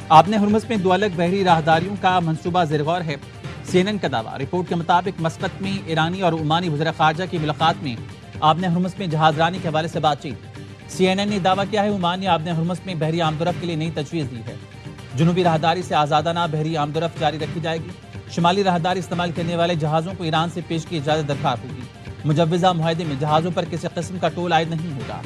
Aab-e Hormuz میں 2 الگ بحری راہداریوں کا منصوبہ زیر غور ہے۔ CNN کا دعویٰ۔ رپورٹ کے مطابق مسقط میں ایرانی اور عمانی وزراء خارجہ کی ملاقات میں آبِ ہرمز میں جہاز رانی کے حوالے سے بات چیت۔ CNN نے دعویٰ کیا ہے عمان نے آبِ ہرمز میں بحری آمد و رفت کے لیے نئی تجویز دی ہے۔ جنوبی راہداری سے آزادانہ بحری آمد و رفت جاری رکھی جائے گی۔ شمالی راہداری استعمال کرنے والے جہازوں کو ایران سے پیش کی اجازت درکار ہوگی۔ مجوزہ معاہدے میں جہازوں پر کسی قسم کا ٹول عائد نہیں ہوگا۔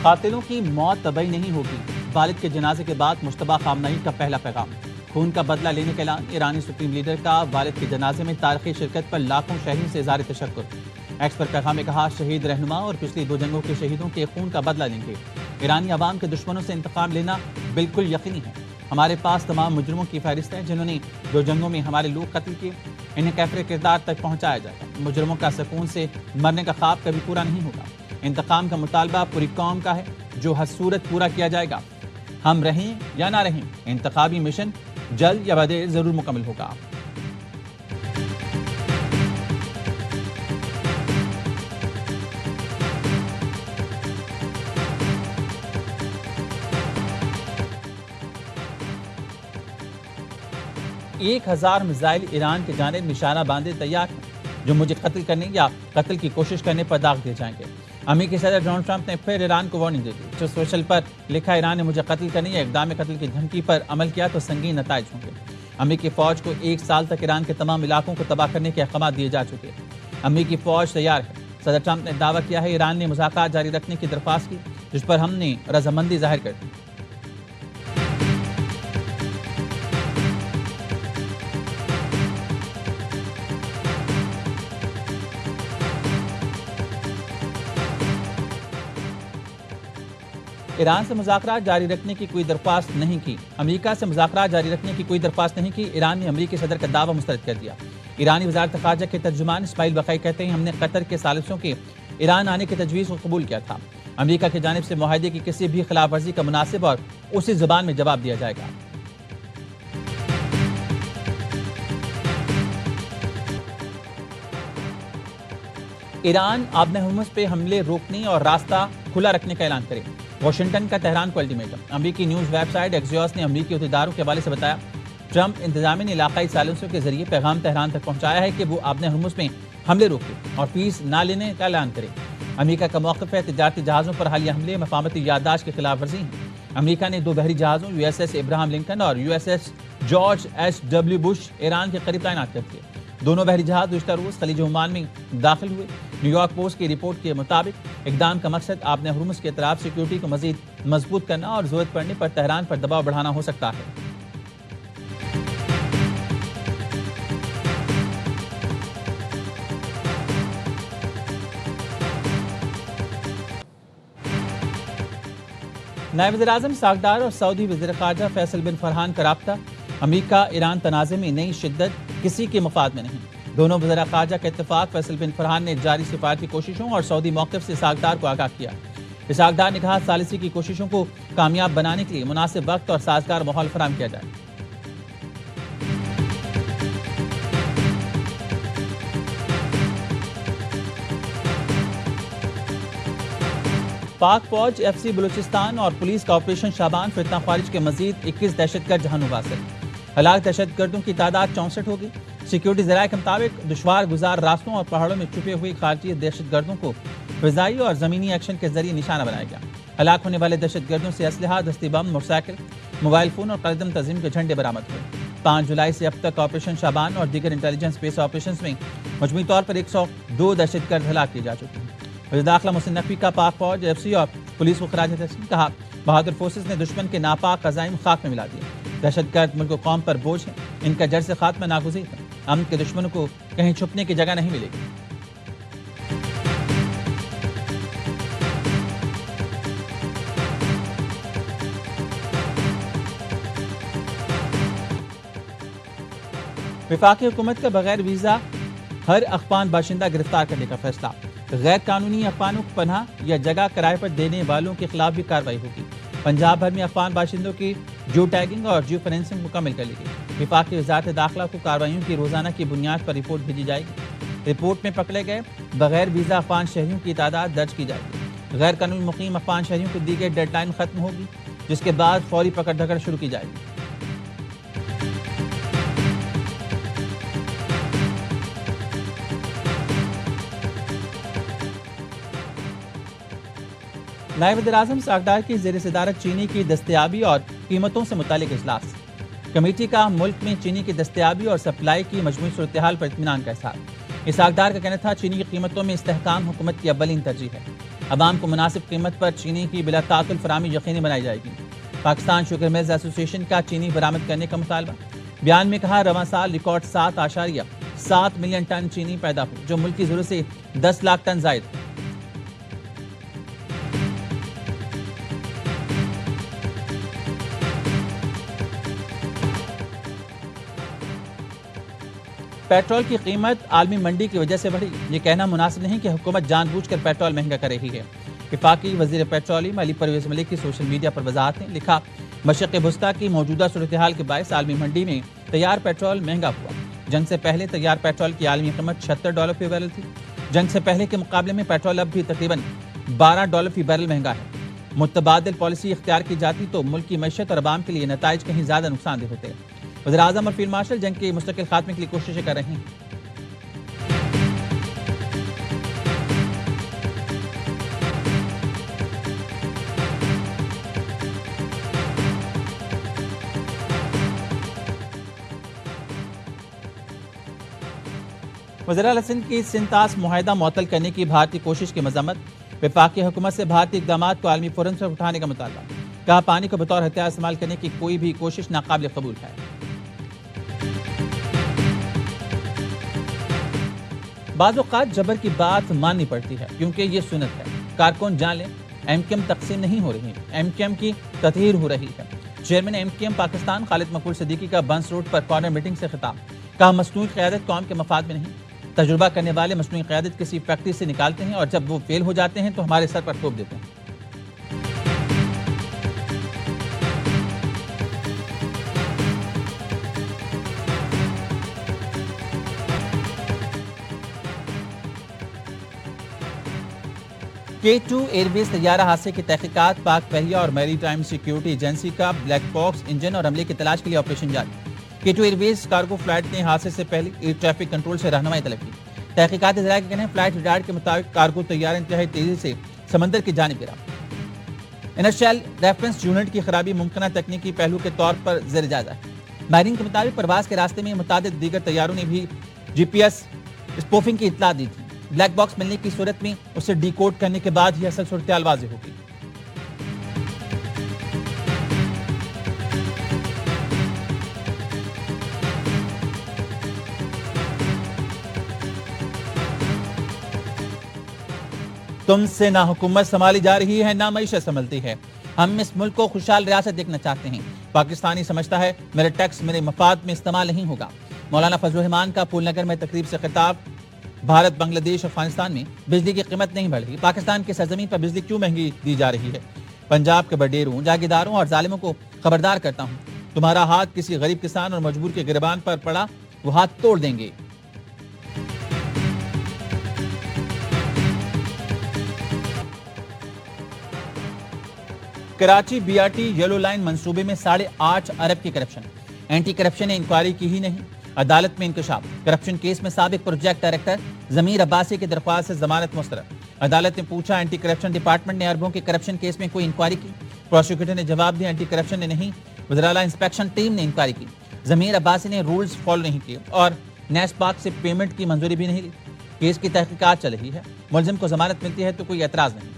قاتلوں کی موت طبعی نہیں ہوگی۔ والد کے جنازے کے بعد مشتبہ خامنہئی کا پہلا پیغام۔ خون کا بدلہ لینے کا اعلان۔ ایرانی سپریم لیڈر کا والد کے جنازے میں تاریخی شرکت پر لاکھوں شہریوں سے اظہار تشکر۔ ایکس پر پیغام میں کہا شہید رہنما اور پچھلی 2 جنگوں کے شہیدوں کے خون کا بدلہ لیں گے۔ ایرانی عوام کے دشمنوں سے انتقام لینا بالکل یقینی ہے۔ ہمارے پاس تمام مجرموں کی فہرست ہے جنہوں نے 2 جنگوں میں ہمارے لوگ قتل کیے۔ انہیں کیفر کردار تک پہنچایا جائے گا۔ مجرموں کا سکون سے مرنے کا خواب کبھی پورا نہیں ہوگا۔ انتقام کا مطالبہ پوری قوم کا ہے جو ہر صورت پورا کیا جائے گا۔ ہم رہیں یا نہ رہیں، انتخابی مشن جلد یا بدیر ضرور مکمل ہوگا۔ ایک 1000 میزائل ایران کی جانب نشانہ باندھے تیار ہیں جو مجھے قتل کرنے یا قتل کی کوشش کرنے پر داغ دیے جائیں گے۔ امریکی صدر ڈونلڈ ٹرمپ نے پھر ایران کو وارننگ دے دی۔ جو سوشل پر لکھا ایران نے مجھے قتل کرنے یا اقدام قتل کی دھمکی پر عمل کیا تو سنگین نتائج ہوں گے۔ امریکی فوج کو 1 سال تک ایران کے تمام علاقوں کو تباہ کرنے کے احکامات دیے جا چکے۔ امریکی فوج تیار ہے۔ صدر ٹرمپ نے دعویٰ کیا ہے ایران نے مذاکرات جاری رکھنے کی درخواست کی جس پر ہم نے رضامندی ظاہر کر دی۔ ایران سے مذاکرات جاری رکھنے کی کوئی درخواست نہیں کی۔ امریکہ سے مذاکرات جاری رکھنے کی کوئی درخواست نہیں کی۔ ایران نے امریکی صدر کا دعویٰ مسترد کر دیا۔ ایرانی وزارت خارجہ کے ترجمان اسماعیل بقائی کہتے ہیں ہم نے قطر کے ثالثوں کے ایران آنے کی تجویز کو قبول کیا تھا۔ امریکہ کی جانب سے معاہدے کی کسی بھی خلاف ورزی کا مناسب اور اسی زبان میں جواب دیا جائے گا۔ ایران آبِ ہرمز پہ حملے روکنے اور راستہ کھلا رکھنے کا اعلان کرے۔ واشنگٹن کا تہران کو الٹیمیٹم۔ امریکی نیوز ویب سائٹ ایکسیوس نے امریکی عہدیداروں کے حوالے سے بتایا ٹرمپ انتظامیہ نے علاقائی ثالثوں کے ذریعے پیغام تہران تک پہنچایا ہے کہ وہ آبِ ہرمز میں حملے روکے اور فیس نہ لینے کا اعلان کرے۔ امریکہ کا موقف ہے تجارتی جہازوں پر حالیہ حملے مفاہمتی یادداشت کی خلاف ورزی ہیں۔ امریکہ نے 2 بحری جہازوں USS ابراہم لنکن اور USS George H.W. Bush Iran کے قریب تعینات کر دیے۔ دونوں بحری جہاز گزشتہ روز خلیج عمان میں داخل ہوئے۔ نیو یارک پوسٹ کی رپورٹ کے مطابق اقدام کا مقصد آبِ ہرمز کے اطراف سیکیورٹی کو مزید مضبوط کرنا اور ضرورت پڑنے پر تہران پر دباؤ بڑھانا ہو سکتا ہے۔ نائب وزیر اعظم اسحاق ڈار اور سعودی وزیر خارجہ فیصل بن فرحان کا رابطہ۔ امریکہ ایران تنازع میں نئی شدت کسی کے مفاد میں نہیں۔ دونوں وزراء خارجہ کا اتفاق۔ فیصل بن فرحان نے جاری سفارتی کوششوں اور سعودی موقف سے اسحاق ڈار کو آگاہ کیا۔ اسحاق ڈار نے کہا ثالثی کی کوششوں کو کامیاب بنانے کے لیے مناسب وقت اور سازگار ماحول فراہم کیا جائے۔ پاک فوج FC بلوچستان اور پولیس کا آپریشن شابان فتنہ خارج کے مزید 21 دہشت گرد جہنم حاصل۔ ہلاک دہشت گردوں کی تعداد 64 ہوگی۔ سیکیورٹی ذرائع کے مطابق دشوار گزار راستوں اور پہاڑوں میں چھپے ہوئے خارجی دہشت گردوں کو فضائی اور زمینی ایکشن کے ذریعے نشانہ بنایا گیا۔ ہلاک ہونے والے دہشت گردوں سے اسلحہ، دستی بم، موٹر سائیکل، موبائل فون اور قلعہ تنظیم کے جھنڈے برآمد ہوئے۔ 5 جولائی سے اب تک آپریشن شابان اور دیگر انٹیلیجنس بیس آپریشنز میں مجموعی طور پر 102 دہشت گرد ہلاک کیے جا چکے ہیں۔ وزیر داخلہ محسن نقوی کا پاک فوج FC اور پولیس کو خراج تحسین کہا بہادر فورسز نے دشمن کے ناپاک عزائم خاک میں ملا دیے۔ دہشت گرد ملک و قوم پر بوجھ ہیں، ان کا جڑ سے خاتمہ ناگزیر ہے۔ امن کے دشمنوں کو کہیں چھپنے کی جگہ نہیں ملے گی۔ وفاقی حکومت کا بغیر ویزا ہر افغان باشندہ گرفتار کرنے کا فیصلہ۔ غیر قانونی افغانوں کو پناہ یا جگہ کرائے پر دینے والوں کے خلاف بھی کارروائی ہوگی۔ پنجاب بھر میں افغان باشندوں کی جیو ٹیگنگ اور جیو فورینسنگ مکمل کر لی گئی۔ وفاقی وزارت داخلہ کو کارروائیوں کی روزانہ کی بنیاد پر رپورٹ بھیجی جائے گی۔ رپورٹ میں پکڑے گئے بغیر ویزا افغان شہریوں کی تعداد درج کی جائے گی۔ غیر قانونی مقیم افغان شہریوں کو دی گئی ڈیڈ لائن ختم ہوگی، جس کے بعد فوری پکڑ دھکڑ شروع کی جائے گی۔ نائب وزیر اعظم ساکھدار کی زیر صدارت چینی کی دستیابی اور قیمتوں سے متعلق اجلاس۔ کمیٹی کا ملک میں چینی کی دستیابی اور سپلائی کی مجموعی صورتحال پر اطمینان کا اظہار۔ ساکھدار کا کہنا تھا چینی کی قیمتوں میں استحکام حکومت کی اولین ترجیح ہے۔ عوام کو مناسب قیمت پر چینی کی بلا تعطل فراہمی یقینی بنائی جائے گی۔ پاکستان شوگر ملز ایسوسی ایشن کا چینی برآمد کرنے کا مطالبہ۔ بیان میں کہا رواں سال ریکارڈ 7.7 ملین ٹن چینی پیدا ہوئی، جو ملک کی ضرورت سے 10 لاکھ ٹن زائد ہے۔ پیٹرول کی قیمت عالمی منڈی کی وجہ سے بڑھی، یہ کہنا مناسب نہیں کہ حکومت جان بوجھ کر پیٹرول مہنگا کر رہی ہے۔ وفاقی وزیر پیٹرولیم علی پرویز ملک کی سوشل میڈیا پر وضاحت نے لکھا، مشرق وسطیٰ کی موجودہ صورتحال کے باعث عالمی منڈی میں تیار پیٹرول مہنگا ہوا۔ جنگ سے پہلے تیار پیٹرول کی عالمی قیمت $76 فی بیرل تھی۔ جنگ سے پہلے کے مقابلے میں پیٹرول اب بھی تقریباً $12 فی بیرل مہنگا ہے۔ متبادل پالیسی اختیار کی جاتی تو ملک کی معیشت اور عوام کے لیے نتائج کہیں زیادہ نقصان دہ ہوتے۔ وزیر اعظم اور فیلڈ مارشل جنگ کے مستقل خاتمے کے لیے کوششیں کر رہے ہیں۔ وزیر اعلیٰ سندھ کی سنتاس معاہدہ معطل کرنے کی بھارتی کوشش کی مذمت۔ وفاقی حکومت سے بھارتی اقدامات کو عالمی فورم سے اٹھانے کا مطالبہ۔ کہا پانی کو بطور ہتھیار استعمال کرنے کی کوئی بھی کوشش ناقابل قبول ہے۔ بعض اوقات جبر کی بات ماننی پڑتی ہے کیونکہ یہ سنت ہے۔ کارکن جان لیں ایم کیو ایم تقسیم نہیں ہو رہی، ایم کیو ایم کی تطہیر ہو رہی ہے۔ Chairman M Q M Pakistan Khalid Maqbool Siddiqui کا بنس روڈ پر کارنر میٹنگ سے خطاب۔ کہا مصنوعی قیادت قوم کے مفاد میں نہیں۔ تجربہ کرنے والے مصنوعی قیادت کسی فیکٹری سے نکالتے ہیں اور جب وہ فیل ہو جاتے ہیں تو ہمارے سر پر تھوپ دیتے ہیں۔ K2 ایئر بیس طیارہ حادثے کی تحقیقات۔ پاک بحریہ اور میری ٹائم سیکیورٹی ایجنسی کا بلیک باکس انجن اور عملے کی تلاش کے لیے آپریشن جاری۔ K2 air base cargo flight نے حادثے سے پہلے ایئر ٹریفک کنٹرول سے رہنمائی طلب کی۔ تحقیقات ذرائع کے کہنے ہیں فلائٹ ریڈار کے مطابق کارگو طیارہ انتہائی تیزی سے سمندر کی جانب گرا۔ انرشیل ریفرنس یونٹ کی خرابی ممکنہ تکنیکی پہلو کے طور پر زیر جائزہ ہے۔ ماہرین کے مطابق پرواز کے راستے میں متعدد دیگر طیاروں نے بھی GPS اسپوفنگ کی اطلاع دی تھی۔ بلیک باکس ملنے کی صورت میں اسے ڈی کوڈ کرنے کے بعد ہی اصل صورتحال واضح ہوگی۔ تم سے نہ حکومت سنبھالی جا رہی ہے نہ معیشت سنبھلتی ہے۔ ہم اس ملک کو خوشحال ریاست دیکھنا چاہتے ہیں۔ پاکستانی سمجھتا ہے میرے ٹیکس میرے مفاد میں استعمال نہیں ہوگا۔ مولانا فضل الرحمان کا پھول نگر میں تقریب سے خطاب۔ بھارت بنگلہ دیش افغانستان میں بجلی کی قیمت نہیں بڑھ رہی، پاکستان کی سرزمین پر بجلی کیوں مہنگی دی جا رہی ہے؟ پنجاب کے بڈیروں، جاگیرداروں اور ظالموں کو خبردار کرتا ہوں، تمہارا ہاتھ کسی غریب کسان اور مجبور کے گریبان پر پڑا وہ ہاتھ توڑ دیں گے۔ کراچی BRT یلو لائن منصوبے میں 8.5 ارب کی کرپشن۔ اینٹی کرپشن نے انکوائری کی ہی نہیں، عدالت میں انکشاف۔ کرپشن کیس میں سابق پروجیکٹ ڈائریکٹر ضمیر عباسی کی درخواست سے ضمانت مسترد۔ عدالت نے پوچھا اینٹی کرپشن ڈپارٹمنٹ نے اربوں کے کرپشن کیس میں کوئی انکوائری کی؟ پروسیکیوٹر نے جواب دیا اینٹی کرپشن نے نہیں، وزیر اعلیٰ انسپیکشن ٹیم نے انکوائری کی۔ ضمیر عباسی نے رولز فالو نہیں کیے اور نیس پاک سے پیمنٹ کی منظوری بھی نہیں لی۔ کیس کی تحقیقات چل رہی ہے، ملزم کو ضمانت ملتی ہے تو کوئی اعتراض نہیں۔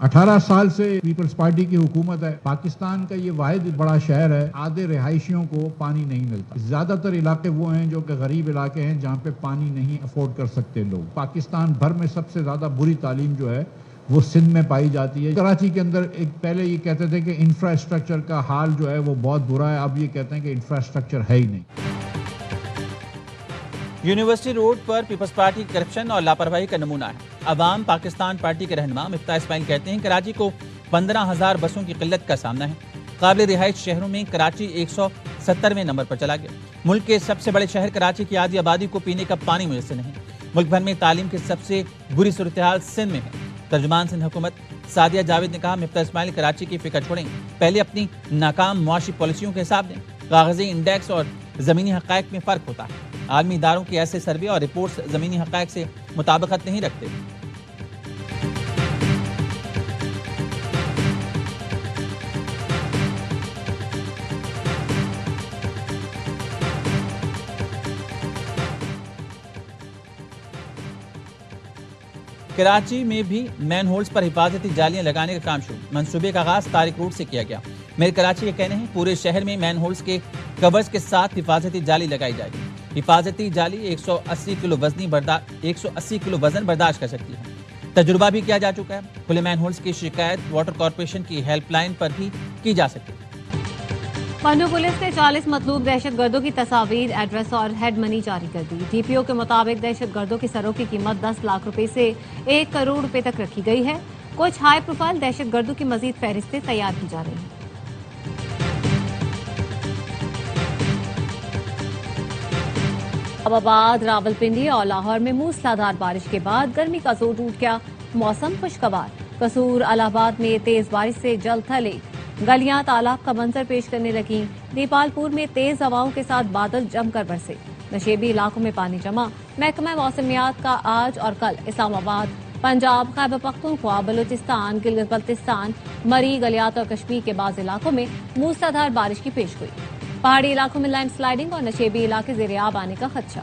اٹھارہ سال سے پیپلز پارٹی کی حکومت ہے۔ پاکستان کا یہ واحد بڑا شہر ہے، آدھے رہائشیوں کو پانی نہیں ملتا۔ زیادہ تر علاقے وہ ہیں جو کہ غریب علاقے ہیں جہاں پہ پانی نہیں افورڈ کر سکتے لوگ۔ پاکستان بھر میں سب سے زیادہ بری تعلیم جو ہے وہ سندھ میں پائی جاتی ہے۔ کراچی کے اندر پہلے یہ کہتے تھے کہ انفراسٹرکچر کا حال جو ہے وہ بہت برا ہے، اب یہ کہتے ہیں کہ انفراسٹرکچر ہے ہی نہیں۔ یونیورسٹی روڈ پر پیپلز پارٹی کرپشن اور لاپرواہی کا نمونہ ہے۔ عوام پاکستان پارٹی کے رہنما مفتاح اسماعیل کہتے ہیں کراچی کو 15,000 بسوں کی قلت کا سامنا ہے۔ قابل رہائش شہروں میں کراچی 170ویں نمبر پر چلا گیا۔ ملک کے سب سے بڑے شہر کراچی کی آدھی آبادی کو پینے کا پانی میسر نہیں۔ ملک بھر میں تعلیم کی سب سے بری صورتحال سندھ میں ہے۔ ترجمان سندھ حکومت سعدیہ جاوید نے کہا مفتاح اسماعیل کراچی کی فکر چھوڑیں، پہلے اپنی ناکام معاشی پالیسیوں کے حساب دیں۔ کاغذی انڈیکس اور زمینی حقائق میں فرق ہوتا ہے۔ عالمی اداروں کے ایسے سروے اور رپورٹس زمینی حقائق سے مطابقت نہیں رکھتے۔ کراچی میں بھی مین ہولز پر حفاظتی جالیاں لگانے کا کام شروع۔ منصوبے کا آغاز طارق روڈ سے کیا گیا۔ میئر کراچی کے کہنے ہیں پورے شہر میں مین ہولز کے کورز کے ساتھ حفاظتی جالی لگائی جائے گی۔ حفاظتی جالی 180 کلو وزن برداشت کر سکتی ہے۔ تجربہ بھی کیا جا چکا ہے۔ کھلے مین ہولز کی شکایت واٹر کارپوریشن کی ہیلپ لائن پر بھی کی جا سکتی ہے۔ پنڈو پولیس نے 40 مطلوب دہشت گردوں کی تصاویر، ایڈریس اور ہیڈ منی جاری کر دی۔ ڈی پی او کے مطابق دہشت گردوں کی سروں کی قیمت 10 لاکھ روپے سے 1 کروڑ روپے تک رکھی گئی ہے۔ کچھ ہائی پروفائل دہشت گردوں کی مزید فہرستیں تیار کی جا رہی ہیں۔ آباد، راولپنڈی اور لاہور میں موسلادھار بارش کے بعد گرمی کا زور ٹوٹ گیا۔ موسم خوشگوار۔ قصور، الہ آباد میں تیز بارش سے جل تھلے، گلیاں تالاب کا منظر پیش کرنے لگیں۔ دیپال پور میں تیز ہواؤں کے ساتھ بادل جم کر برسے۔ نشیبی علاقوں میں پانی جمع۔ محکمہ موسمیات کا آج اور کل اسلام آباد، پنجاب، خیبر پختونخوا، بلوچستان، گلگت بلتستان، مری، گلیات اور کشمیر کے بعض علاقوں میں موسلادھار بارش کی پیش گوئی۔ پہاڑی علاقوں میں لینڈ سلائیڈنگ اور نشیبی علاقے زیر آب آنے کا خدشہ۔